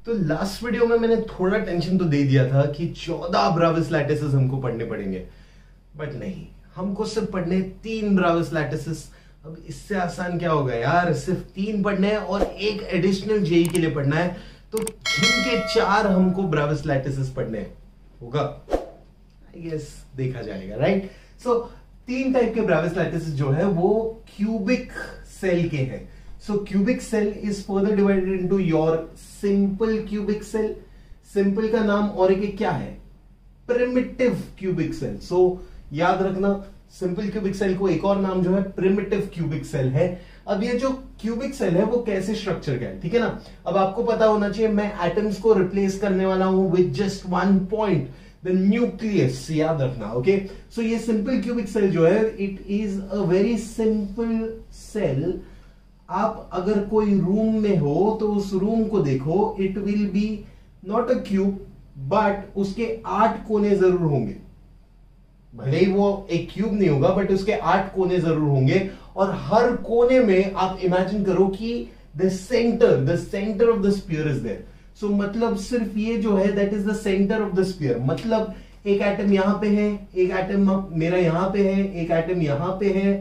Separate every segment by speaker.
Speaker 1: तो last video में मैंने थोड़ा टेंशन तो दे दिया था कि 14 ब्राविस लैटिसेस हमको पढ़ने पड़ेंगे, बट नहीं, हमको सिर्फ पढ़ने 3 ब्राविस लैटिसेस। अब इससे आसान क्या होगा यार, सिर्फ 3 पढ़ने हैं और एक एडिशनल जेई के लिए पढ़ना है, तो जिनके 4 हमको ब्राविस लैटिसेस पढ़ने होगा, आई गेस देखा जाएगा, राइट। सो 3 टाइप के ब्राविस लैटिसेस जो है वो क्यूबिक सेल के हैं। So cubic cell is further divided into your simple cubic cell. Simple का नाम और एक क्या है, प्रिमिटिव क्यूबिक सेल। सो याद रखना, सिंपल क्यूबिक सेल को एक और नाम जो है प्रिमिटिव क्यूबिक सेल है। अब ये जो क्यूबिक सेल है वो कैसे स्ट्रक्चर का है, ठीक है ना। अब आपको पता होना चाहिए मैं एटम्स को रिप्लेस करने वाला हूं with just 1 point, the nucleus, याद रखना, ओके। सो ये सिंपल क्यूबिक सेल जो है it is a very simple cell. आप अगर कोई रूम में हो तो उस रूम को देखो, it will be not a cube, but उसके 8 कोने जरूर होंगे। भले ही वो एक क्यूब नहीं होगा, बट उसके 8 कोने जरूर होंगे, और हर कोने में आप इमेजिन करो कि the centre of the sphere is there. So मतलब सिर्फ ये जो है that is the centre of the sphere. मतलब एक एटम यहां पे है, एक एटम मेरा यहां पे है, एक एटम यहां पे है,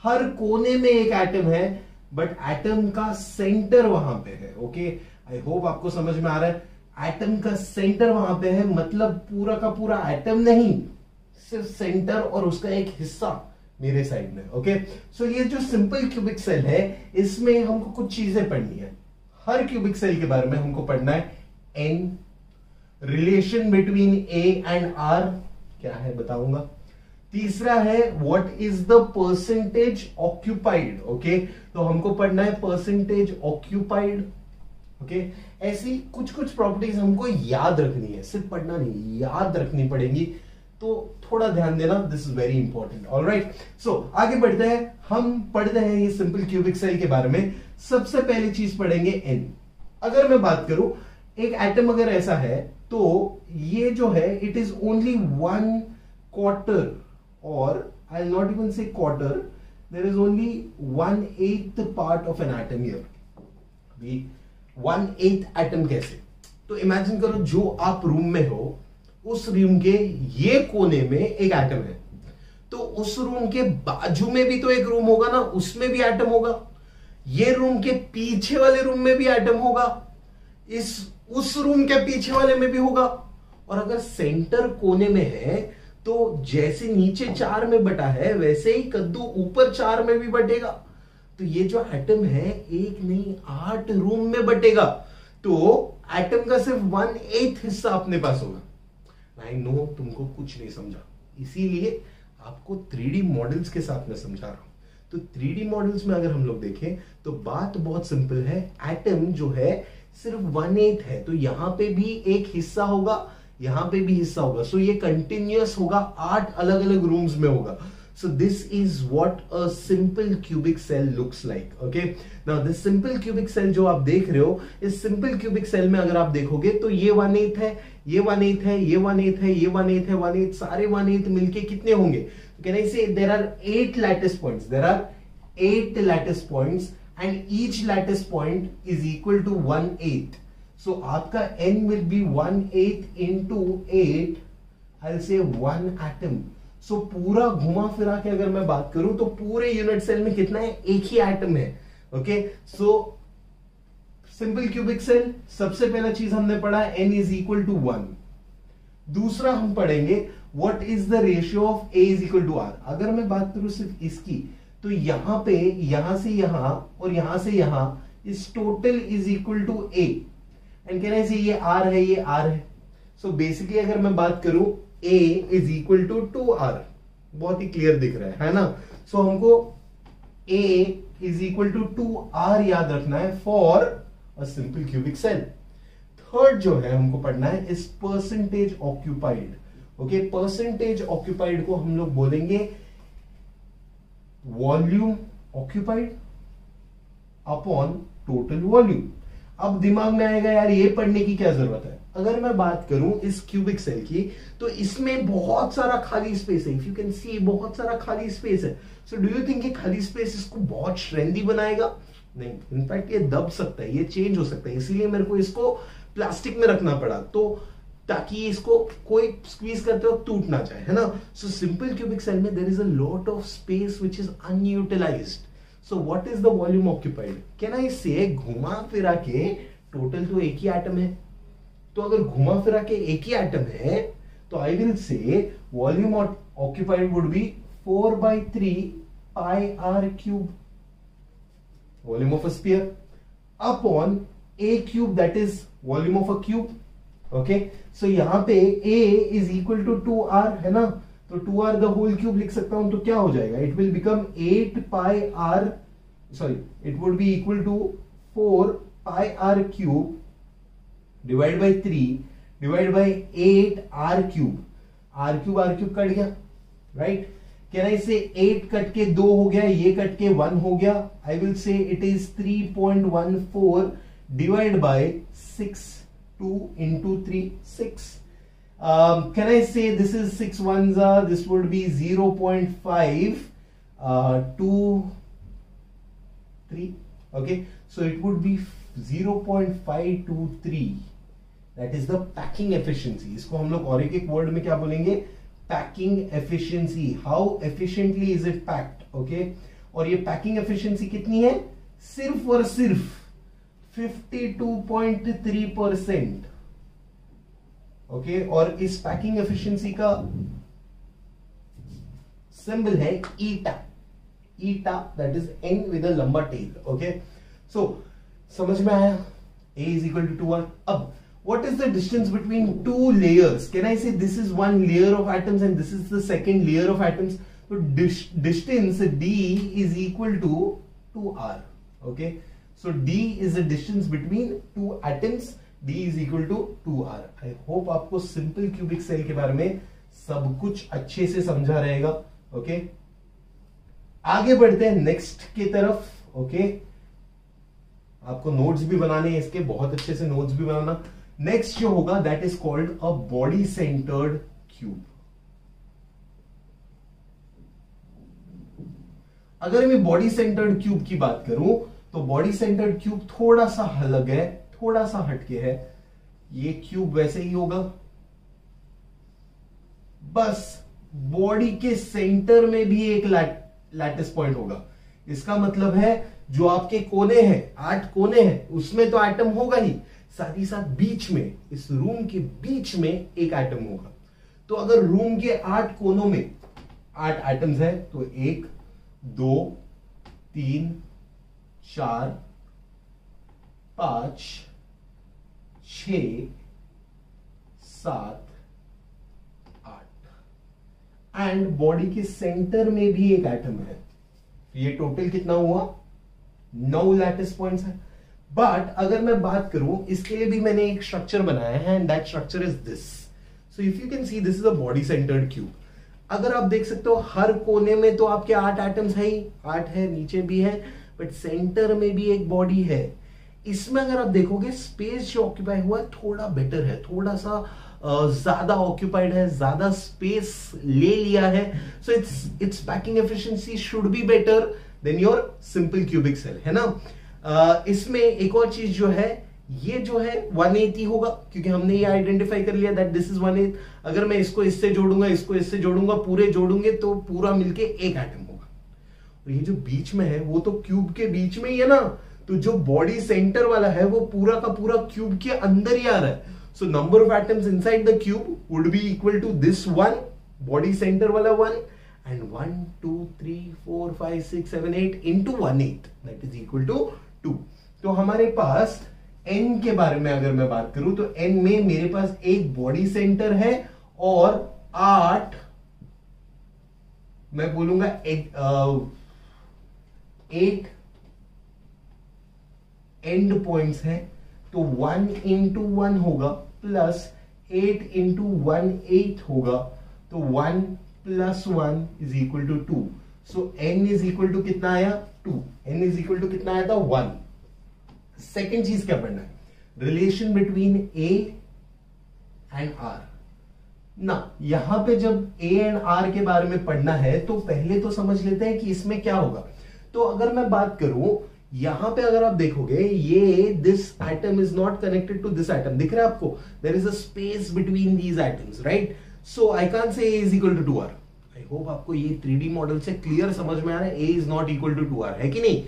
Speaker 1: हर कोने में एक एटम है, बट एटम का सेंटर वहां पे है, ओके। आई होप आपको समझ में आ रहा है। एटम का सेंटर वहां पे है, मतलब पूरा का पूरा एटम नहीं, सिर्फ सेंटर और उसका एक हिस्सा मेरे साइड में, ओके। सो ये जो सिंपल क्यूबिक सेल है, इसमें हमको कुछ चीजें पढ़नी है। हर क्यूबिक सेल के बारे में हमको पढ़ना है। एन, relation between A and R क्या है बताऊंगा। तीसरा है what is the percentage occupied, okay. तो हमको पढ़ना है परसेंटेज ऑक्यूपाइड, ओके। ऐसी कुछ कुछ प्रॉपर्टीज हमको याद रखनी है, सिर्फ पढ़ना नहीं, याद रखनी पड़ेगी, तो थोड़ा ध्यान देना, this is very important, alright. So आगे बढ़ते हैं, हम पढ़ते हैं ये सिंपल क्यूबिक सेल के बारे में। सबसे पहली चीज पढ़ेंगे एन। अगर मैं बात करूं, एक एटम अगर ऐसा है तो ये जो है इट इज ओनली 1/4, और I will not even say quarter, there is only 1/8 part of an atom here. अभी 1/8 एटम कैसे, तो इमेजिन करो जो आप रूम में हो, उस रूम के ये कोने में एक एटम है, तो उस रूम के बाजू में भी तो एक रूम होगा ना, उसमें भी एटम होगा। ये रूम के पीछे वाले रूम में भी एटम होगा, उस रूम के पीछे वाले में भी होगा। और अगर सेंटर कोने में है तो जैसे नीचे 4 में बटा है, वैसे ही कद्दू ऊपर 4 में भी बटेगा। तो ये जो एटम है एक नहीं 8 रूम में बटेगा, तो एटम का सिर्फ 1/8 हिस्सा अपने पास होगा। आई नो तुमको कुछ नहीं समझा, इसीलिए आपको 3D मॉडल्स के साथ में समझा रहा हूं। तो 3D मॉडल्स में अगर हम लोग देखें तो बात बहुत सिंपल है। एटम जो है सिर्फ 1/8 है, तो यहां पे भी एक हिस्सा होगा, यहां पे भी हिस्सा होगा। सो ये कंटिन्यूअस होगा, 8 अलग अलग रूम्स में होगा। So this is what a simple cubic cell looks like, okay? Now this simple cubic cell जो आप देख रहे हो, इस simple cubic cell में अगर आप देखोगे तो ये 1/8 है, ये 1/8 है, ये 1/8 है, ये 1/8 है, 1/8, सारे 1/8 मिलके कितने होंगे? Can I say there are 8 lattice points? There are 8 lattice points and each lattice point is equal to 1/8. So आपका n will be 1/8 into 8. I'll say 1 atom. सो पूरा घुमा फिरा के अगर मैं बात करूं तो पूरे यूनिट सेल में कितना है, एक ही एटम है, okay. So simple cubic cell, सबसे पहला चीज हमने पढ़ा n इज इक्वल टू 1। दूसरा हम पढ़ेंगे what is the ratio of a is equal to r। अगर मैं बात करूं सिर्फ इसकी, तो यहां पे यहां से यहां और यहां से यहां इस total is equal to a, and कहना से ये r है, ये r है। सो बेसिकली अगर मैं बात करूं a is equal to 2r, बहुत ही क्लियर दिख रहा है ना। सो हमको a is equal to 2r याद रखना है for a simple cubic cell. Third जो है हमको पढ़ना है इस percentage occupied, okay. Percentage occupied को हम लोग बोलेंगे volume occupied upon total volume. अब दिमाग में आएगा यार ये पढ़ने की क्या जरूरत है। अगर मैं बात करूं इस क्यूबिक सेल की, तो इसमें बहुत सारा खाली स्पेस है, इफ यू कैन सी बहुत सारा खाली स्पेस है। सो डू यू थिंक ये खाली स्पेस इसको बहुत स्ट्रेंथी बनाएगा? नहीं, इनफैक्ट ये दब सकता है, ये चेंज हो सकता है। इसीलिए मेरे को इसको प्लास्टिक में रखना पड़ा, तो ताकि इसको कोई स्क्वीज करते हो टूट ना जाए, है ना। सो सिंपल क्यूबिक सेल में there is a lot of space which is unutilised. So what is the volume occupied? Can I say घुमा फिरा के टोटल तो एक ही एटम है, तो अगर घुमा फिरा के एक ही एटम है तो I will say volume occupied would be 4/3 pi r cube, volume of a sphere, upon a cube, that is volume of a cube. Okay, so यहां पे a is equal to 2r है ना, तो 2r the whole cube लिख सकता हूं, तो क्या हो जाएगा? It will become 8 pi r, sorry, it would be equal to 4 pi r cube divided by 3 divided by 8 r cube. r cube cut गया, right? Can I say 8 cut के 2 हो गया, ये कट के 1 हो गया. I will say it is 3.14 divided by 6. 2 into 3, 6. Can I say this is 6 ones are, this would be 0.5, 2, 3. Okay, so it would be 0.523. That is the packing efficiency. इसको हम लोग और एक वर्ड में क्या बोलेंगे? Packing efficiency. How efficiently is it packed? Okay, और ये packing efficiency कितनी है? सिर्फ और सिर्फ 52.3%. ओके, और इस पैकिंग एफिशिएंसी का सिंबल है eta. Eta that is n with a लंबा टेल. ओके, सो समझ में आया? A is equal to 2r. अब what is the distance between two layers? Can I say this is one layer of atoms and this is the second layer of atoms? So distance D is equal to 2r. Okay, so D is the distance between two atoms. D is equal to 2r. I hope आपको simple cubic cell के बारे में सब कुछ अच्छे से समझा रहेगा. ओके, आगे बढ़ते हैं नेक्स्ट की तरफ. ओके, आपको नोट्स भी बनाने हैं इसके, बहुत अच्छे से नोट्स भी बनाना. नेक्स्ट जो होगा that is called a body centred cube. अगर मैं बॉडी सेंटर्ड क्यूब की बात करूं तो बॉडी सेंटर्ड क्यूब थोड़ा सा अलग है, थोड़ा सा हटके है. ये क्यूब वैसे ही होगा, बस बॉडी के सेंटर में भी एक लैटिस पॉइंट होगा. इसका मतलब है जो आपके कोने हैं, 8 कोने हैं, उसमें तो एटम होगा ही, साथ ही साथ बीच में, इस रूम के बीच में एक एटम होगा. तो अगर रूम के 8 कोनों में 8 एटम्स हैं तो 1 2 3 4 5 6 7 8 एंड बॉडी के सेंटर में भी एक एटम है. ये टोटल कितना हुआ? 9 लैटिस पॉइंट्स है. बट अगर मैं बात करूं, इसके लिए भी मैंने एक स्ट्रक्चर बनाया है and that structure is this. So if you can see, this is a body centred cube. अगर आप देख सकते हो हर कोने में तो आपके 8 एटम्स है ही, 8 है, नीचे भी है, बट सेंटर में भी एक बॉडी है. इसमें अगर आप देखोगे स्पेस जो ऑक्यूपाई हुआ है थोड़ा बेटर है, थोड़ा सा ज्यादा ऑक्यूपाइड है, ज्यादा स्पेस ले लिया है. So it's packing efficiency should be better than your simple cubic cell, है ना. इसमें एक और चीज जो है, ये जो है 180 होगा, क्योंकि हमने ये आइडेंटिफाई कर लिया दैट दिस इज 180. अगर मैं इसको इससे जोड़ूंगा, इसको इससे जोड़ूंगा, पूरे जोड़ूंगे तो पूरा मिलके एक एटम होगा. और ये जो बीच में है वो तो क्यूब के बीच में ही है ना, तो जो बॉडी सेंटर वाला है वो पूरा का पूरा क्यूब के अंदर ही आ रहा है. So number of atoms inside the cube would be equal to this 1, body centre वाला 1, and 1 2 3 4 5 6 7 8 into 1/8 that is equal to 2. तो हमारे पास n के बारे में अगर मैं बात करूं तो n में मेरे पास एक बॉडी सेंटर है और 8 मैं बोलूंगा 8 एंड पॉइंट्स हैं. तो 1 into 1 होगा प्लस 8 into 1 8 होगा, तो 1 plus 1 is equal to 2. So n is equal to कितना आया? 2. n is equal to कितना आया था? 1. सेकेंड चीज क्या पढ़ना है? Relation between a and r. ना यहां पे जब a एंड r के बारे में पढ़ना है तो पहले तो समझ लेते हैं कि इसमें क्या होगा. तो अगर मैं बात करूं, यहां पे अगर आप देखोगे ये this atom is not connected to this atom, दिख रहा है आपको, there is a space between these atoms, right? So I can't say A is equal to 2R। I hope आपको ये 3D मॉडल से क्लियर समझ में आ रहा है, A is not equal to 2R, है कि नहीं?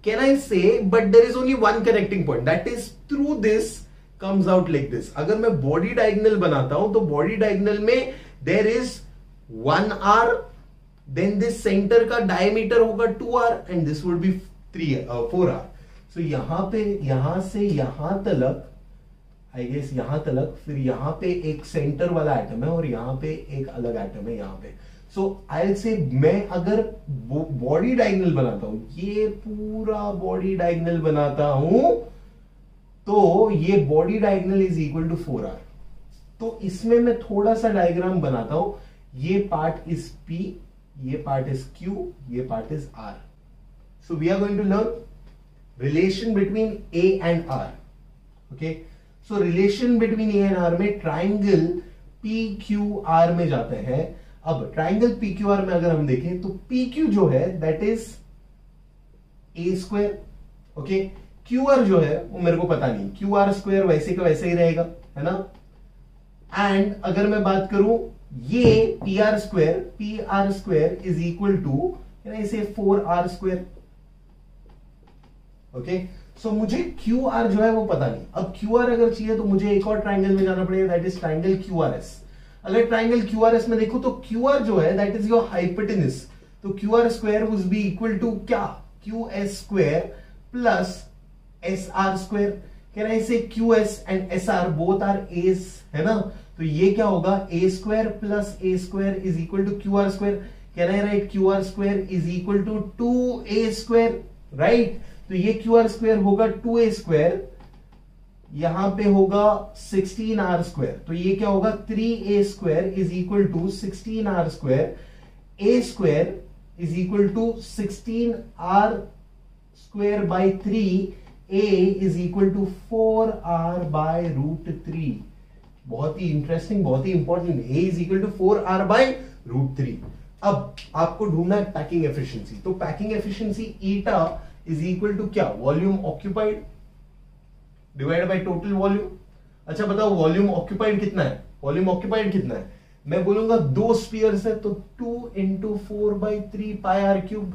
Speaker 1: Can I say but there is only one connecting point, that is through this comes out like this। अगर मैं बॉडी डायगोनल बनाता हूं तो बॉडी डायगोनल में there is 1R, then this center का डायमीटर होगा 2R and this would be 4R। so यहां से यहां तलक, आई गेस यहां तलक, फिर यहां पे एक सेंटर वाला एटम है और यहां पे एक अलग एटम है यहां पे। सो आई से मैं अगर बॉडी डायगोनल बनाता हूं, ये पूरा बॉडी डायगोनल बनाता हूं, तो ये body diagonal is equal to 4R। तो इसमें मैं थोड़ा सा डायग्राम बनाता हूं, ये पार्ट इज P, ये पार्ट इज Q, ये part is R। So we are going to learn relation between A and R। Okay, so relation between A and R में ट्राइंगल PQR में जाते हैं। अब ट्राइंगल PQR में अगर हम देखें तो PQ जो है that is A², okay. QR जो है वो मेरे को पता नहीं, QR² वैसे का वैसे ही रहेगा, है ना। एंड अगर मैं बात करूं ये PR² इज इक्वल टू इसे 4R², ओके। सो मुझे QR जो है वो पता नहीं। अब QR अगर चाहिए तो मुझे एक और ट्राइंगल में जाना पड़ेगा, दैट इज ट्राइंगल QRS। अगर ट्राइंगल QRS में देखो तो QR जो है दैट इज योर हाइपोटेनस, तो QR² would be equal to क्या, QS² plus SR²। Can I say QS and SR both are A's, है ना। तो ये क्या होगा, A² plus A² is equal to QR²। Can I write QR² is equal to 2A², right. तो ये QR² होगा 2A², यहां पे होगा 16R², तो ये क्या होगा 3A² is equal to 16R², A² is equal to 16R² by 3, A is equal to 4R by √3। बहुत ही इंटरेस्टिंग, बहुत ही important, A is equal to 4R by √3। अब आपको ढूंढना है पैकिंग एफिशिएंसी, तो packing efficiency eta is equal to क्या, volume occupied divide by total volume. अच्छा बताओ वॉल्यूम ऑक्यूपाइड कितना है, वॉल्यूम ऑक्यूपाइड कितना है? मैं बोलूंगा 2 स्फीयर्स है तो 2 × 4/3 πr³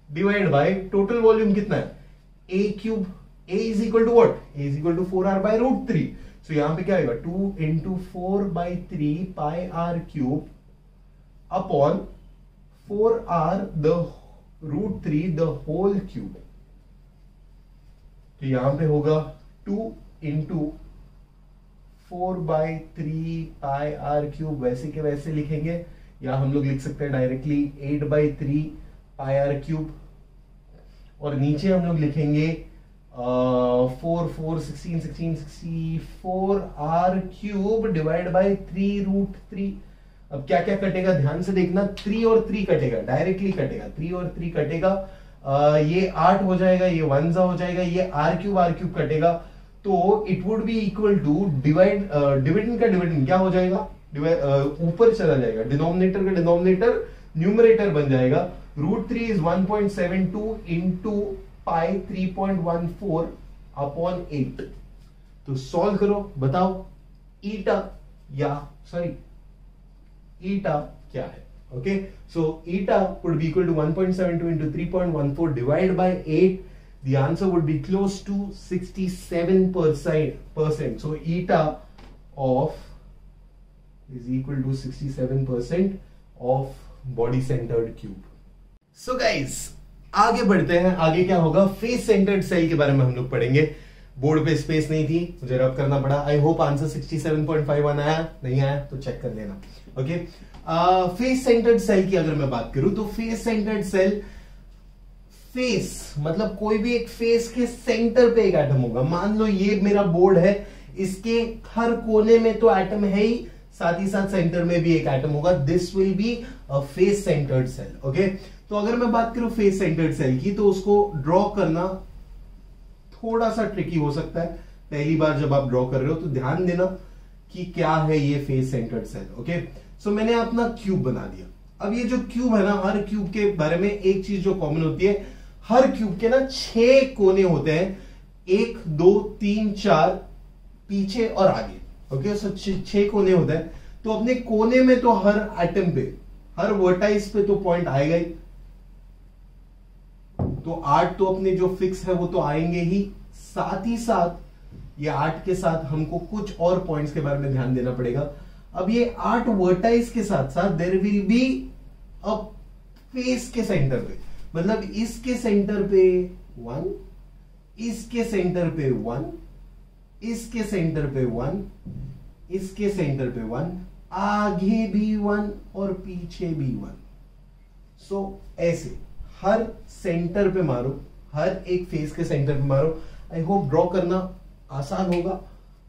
Speaker 1: divide by total volume कितना है, A³। A is equal to what, A is equal to 4R by √3। सो यहां पे क्या आएगा 2 × 4/3 πr³ upon 4R the √3 the whole cube. तो यहां पे होगा 2 × 4/3 πr³, वैसे के वैसे लिखेंगे, या हम लोग लिख सकते हैं डायरेक्टली 8/3 πr³, और नीचे हम लोग लिखेंगे 4 4 16 16 64 R³ डिवाइड बाय 3√3। अब क्या क्या कटेगा ध्यान से देखना, 3 और 3 कटेगा, डायरेक्टली कटेगा, 3 और 3 कटेगा, ये 8 हो जाएगा, ये 1 हो जाएगा, ये R³ कटेगा, तो it would be equal to dividend का डिविडेंड क्या हो जाएगा, ऊपर चला जाएगा, डिनोमिनेटर का डिनोमिनेटर न्यूमरेटर बन जाएगा। √3 इज 1.72 इंटू पाई 3.14 अपॉन 8। तो सॉल्व करो, बताओ ईटा क्या है। Okay, so eta would be equal to 1.72 into 3.14 divide by 8। The answer would be close to 67%. So eta of is equal to 67% of body centered cube. So guys, आगे बढ़ते हैं। आगे क्या होगा, फेस सेंटर्ड सेल के बारे में हम लोग पढ़ेंगे। बोर्ड पे स्पेस नहीं थी, मुझे रब करना पड़ा। आई होप आंसर 67.51 आया, नहीं आया तो चेक कर लेना। ओके, फेस सेंटर्ड सेल की अगर मैं बात करूं तो फेस सेंटर्ड सेल, फेस मतलब कोई भी एक फेस के सेंटर पे एक एटम होगा। मान लो ये मेरा बोर्ड है, इसके हर कोने में तो एटम है ही, साथ ही साथ सेंटर में भी एक एटम होगा। This will be a face centred cell. Okay, तो अगर मैं बात करूं फेस सेंटर्ड सेल की, तो उसको ड्रॉ करना थोड़ा सा ट्रिकी हो सकता है पहली बार जब आप ड्रॉ कर रहे हो, तो ध्यान देना कि क्या है ये फेस सेंटर्ड सेल। ओके, सो मैंने अपना क्यूब बना दिया। अब ये जो क्यूब है ना, हर क्यूब के बारे में एक चीज जो कॉमन होती है, हर क्यूब के ना 6 कोने होते हैं, 1 2 3 4 पीछे और आगे। ओके, सो 6 कोने होते हैं। तो अपने कोने में तो हर एटम पे, हर वर्टाइस पे तो पॉइंट आएगा ही, तो 8 तो अपने जो फिक्स है वो तो आएंगे ही। साथ ही साथ ये 8 के साथ हमको कुछ और पॉइंट्स के बारे में ध्यान देना पड़ेगा। अब ये 8 वर्टाइस के साथ साथ there will be a face के सेंटर पे, मतलब इसके सेंटर पे 1, इसके सेंटर पे 1, इसके सेंटर पे 1, इसके सेंटर पे 1, आगे भी 1 और पीछे भी 1। सो ऐसे हर सेंटर पे मारो, हर एक फेस के सेंटर पे मारो। आई होप ड्रॉ करना आसान होगा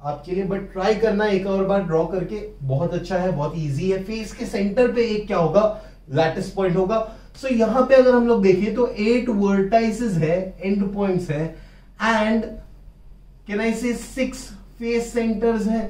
Speaker 1: आपके लिए, बट ट्राई करना एक और बार ड्रॉ करके, बहुत अच्छा है, बहुत इजी है। फेस के सेंटर पे एक क्या होगा, लैटिस पॉइंट होगा। सो यहां पे अगर हम लोग देखें तो 8 वर्टाइसेस है, एंड पॉइंट्स है, एंड कैन आई से 6 फेस सेंटर्स है।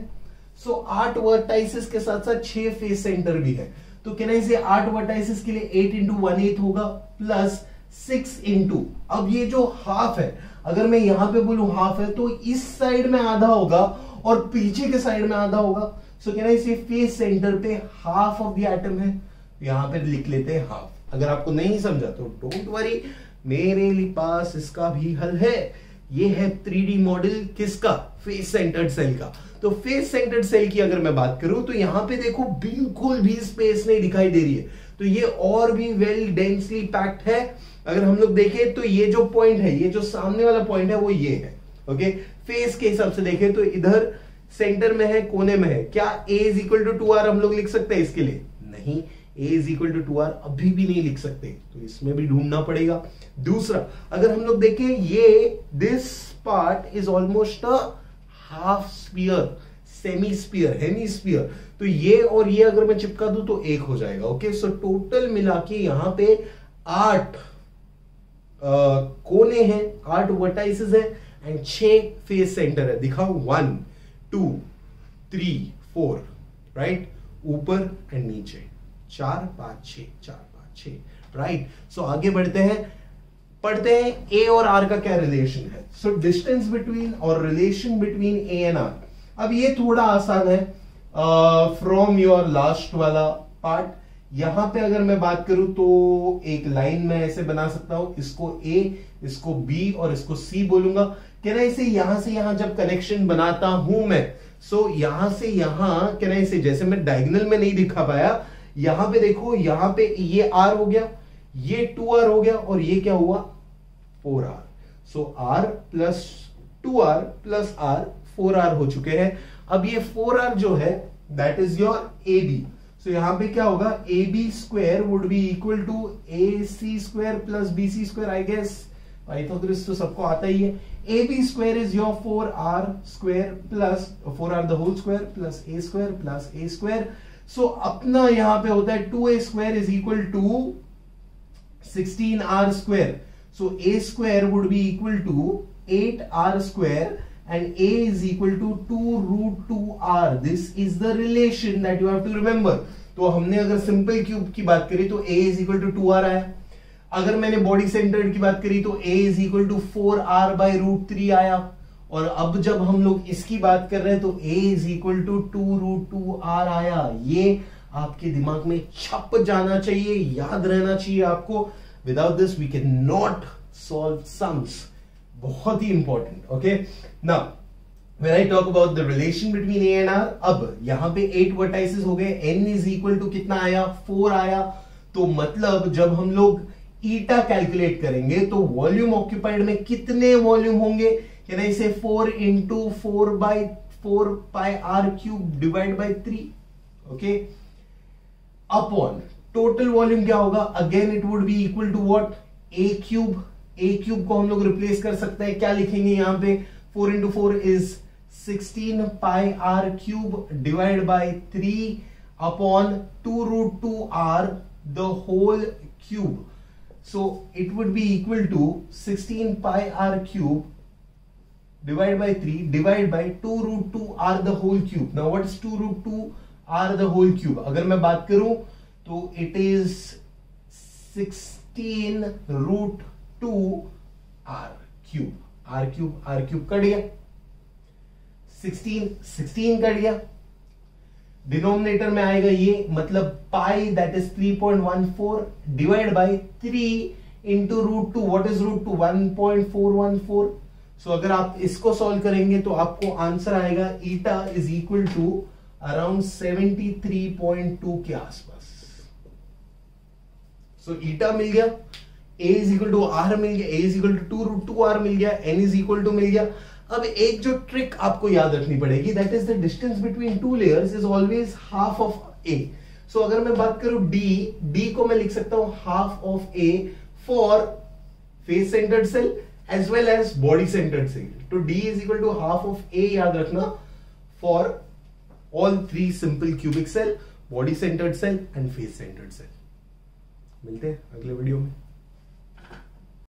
Speaker 1: सो 8 वर्टाइसेस के साथ साथ 6 फेस सेंटर भी है। तो कैन आई से 8 वर्टाइसेस के लिए 8 इंटू 1/8 होगा प्लस 6 इंटू, अब ये जो हाफ है, अगर मैं यहां पे बोलूं हाफ है तो इस साइड में आधा होगा और पीछे के साइड में आधा होगा। सो कैन आई से फेस सेंटर पे हाफ ऑफ द एटम है, यहां पे लिख लेते हैं हाफ। अगर आपको नहीं समझा तो डोंट वरी, मेरे पास इसका भी हल है। ये है 3D मॉडल किसका, फेस सेंटर्ड सेल का। तो फेस सेंटर्ड सेल की अगर मैं बात करूं तो यहां पे देखो बिल्कुल भी स्पेस नहीं दिखाई दे रही है, तो ये और भी वेल डेंसली पैक्ड है। अगर हम लोग देखें तो ये जो पॉइंट है, ये जो सामने वाला पॉइंट है वो ये है। ओके, फेस के हिसाब से देखें तो इधर सेंटर में है, कोने में है। क्या a is equal to 2r हम लोग लिख सकते हैं इसके लिए? नहीं, a is equal to 2r अभी भी नहीं लिख सकते, तो इसमें भी ढूंढना पड़ेगा। दूसरा, अगर हम लोग देखें ये this part is almost a half sphere, semi sphere, hemisphere, तो ये और ये अगर मैं चिपका दूं तो 1 हो जाएगा। ओके, सो टोटल मिला के यहां पे 8 कोने हैं, 8 वर्टाइसेस है एंड 6 फेस सेंटर है। दिखाओ 1 2 3 4, राइट, ऊपर एंड नीचे 4 5 6, 4 5 6, राइट। सो आगे बढ़ते हैं, पढ़ते हैं ए और आर का क्या रिलेशन है। सो डिस्टेंस बिटवीन और relation between A and R. अब ये थोड़ा आसान है फ्रॉम योर लास्ट वाला पार्ट। यहां पे अगर मैं बात करूं तो एक लाइन में ऐसे बना सकता हूं, इसको ए, इसको बी और इसको सी बोलूंगा। क्या ना, इसे यहां से यहां जब कनेक्शन बनाता हूं मैं, सो यहां से यहां क्या ना, इसे जैसे मैं डायगोनल में नहीं दिखा पाया, यहां पे देखो, यहां पे ये आर हो गया, ये 2r हो गया और ये क्या हुआ 4r। सो r plus 2r plus r 4r हो चुके हैं। अब ये 4r जो है that is your A B. So यहां पे क्या होगा, A B square would be equal to A C square plus B C square. I guess Pythagoras तो सबको आता ही है। A B square is your 4r square plus 4r the whole square plus A square plus A square. So अपना यहां पे होता है 2a square is equal to 16r square. So a square would be equal to 8r square and a is equal to 2 root 2r. This is the relation that you have to remember. तो हमने अगर simple cube की बात करी तो a is equal to 2r आया। अगर मैंने बॉडी सेंटर्ड की बात करी तो a is equal to 4r by root 3 आया। और अब जब हम लोग इसकी बात कर रहे हैं तो a is equal to 2 root 2r आया। ये आपके दिमाग में छप जाना चाहिए, याद रहना चाहिए आपको। Without this we can not solve sums. बहुत ही important. Okay, now when I talk about the relation between A and R, अब यहां पे 8 वर्टाइसेस हो गए, n इज इक्वल टू कितना आया 4 आया। तो मतलब जब हम लोग ईटा कैलकुलेट करेंगे तो वॉल्यूम ऑक्यूपाइड में कितने वॉल्यूम होंगे, can I say 4 into 4 by 4 pi r cube divide by 3। Okay, upon total volume क्या होगा, again it would be equal to what, a cube. A cube को हम लोग रिप्लेस कर सकते हैं, क्या लिखेंगे यहां पे, 4 into 4 is 16 pi r cube divide by 3 upon 2 root 2 r the whole cube. So it would be equal to 16 pi r cube divide by 3 divide by 2 root 2 r the whole cube. Now what is 2 root 2 r the whole cube? अगर मैं बात करूं तो it is 16 root 2r cube, r cube cut गया, 16 cut गया, denominator में आएगा ये, मतलब pi that is 3.14 divide by 3 into root two, what is root two, 1.414। So अगर आप इसको सॉल्व करेंगे तो आपको आंसर आएगा eta is equal to around 73.2 के आसपास। सो ईटा मिल गया, a is equal to R मिल गया, a is equal to 2√2r मिल गया, n इज इक्वल टू मिल गया। अब एक जो ट्रिक आपको याद रखनी पड़ेगी, that is the distance between two layers is always half of a। सो अगर मैं बात करूं d को मैं लिख सकता हूं half of a for face centred cell as well as body centred cell. तो d is equal to half of a याद रखना for all 3 simple cubic cell, body centred cell and face centred cell. मिलते हैं अगले video में।